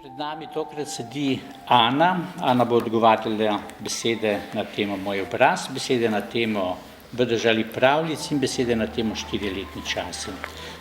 Pred nami tokrat sedi Ana. Ana bo odgovarjala besede na temo Moj obraz, besede na temo V deželi pravljic in besede na temo 4-letni časi.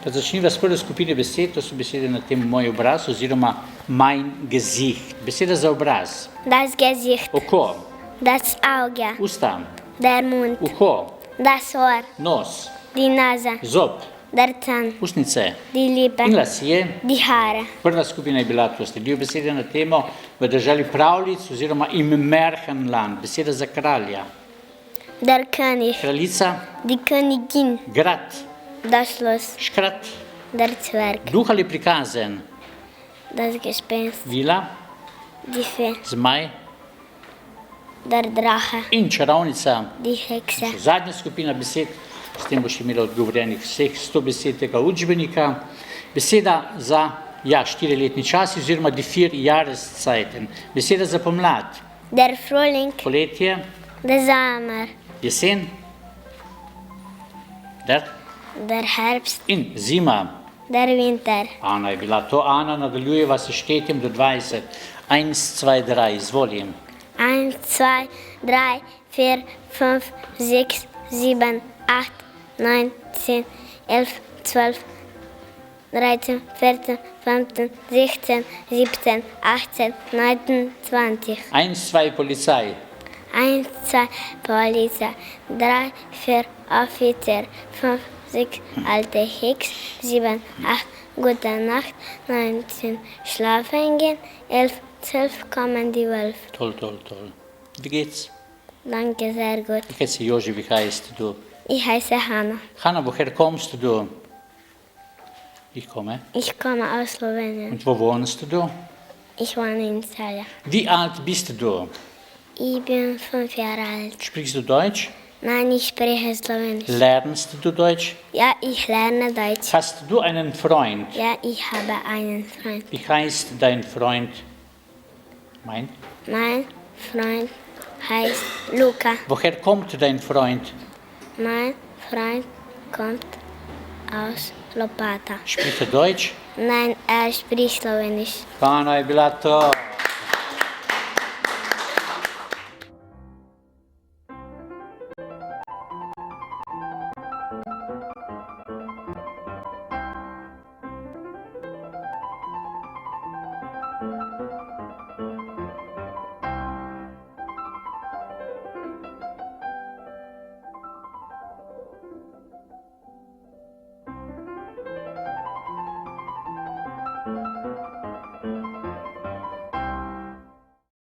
Pa začniva s prve skupine besed, to so besede na temo Moj obraz oziroma Mein Gesicht. Beseda za obraz. Das Gesicht, Oko, das Auge, usta, der Mund, uho, das Ohr, nos, die Nase, zob, der Zahn, usnice die Lippe, in lasje. die Haare. Prva skupina je bila, to sledijo besede na temo V deželi pravljic oziroma Im Märchenland, beseda za kralja. Der König, Kraljica, die Königin, grad, das Schloss, škrat, der Zwerg, duh ali prikazen, das Gespenst, vila, die Fee, zmaj der Drache, in čarovnica. die Hexe, Še zadnja skupina besed, s tem boš imela odgovorjenih vseh 100 besed tega učbenika. Beseda za 4-letni čas oziroma die 4 Jahreszeiten. Beseda za pomlad, der Frühling, poletje, der Sommer, jesen, der der Herbst, in zima. der Winter. Ana je bila to. Ana, nadaljujeva s štetjem do 20. 1, 2, 3, izvolim. 1, 2, 3, 4, 5, 6, 7, 8, 9, 10, 11, 12, 13, 14, 15, 16, 17, 18, 19, 20. 1, 2, Polizei. 1, 2, Polizei. 3, 4, Offizier. 5, 6, alte Hex. 7, 8, gute Nacht. 9, 10, schlafen gehen. 11, 12, kommen die Wölfe. Toll, toll, toll. Wie geht's? Danke, sehr gut. Wie geht's dir, Joži, wie heißt du? Ich heiße Hanna. Hanna, woher kommst du? Ich komme. Ich komme aus Slowenien. Und wo wohnst du? Ich wohne in Celje. Wie alt bist du? Ich bin 5 Jahre alt. Sprichst du Deutsch? Nein, ich spreche Slowenisch. Lernst du Deutsch? Ja, ich lerne Deutsch. Hast du einen Freund? Ja, ich habe einen Freund. Wie heißt dein Freund? Mein? Mein Freund heißt Luca. Woher kommt dein Freund? Mein Freund kommt aus Lopata. Spricht er Deutsch? Nein, er spricht Slowenisch. Hanna je bila to.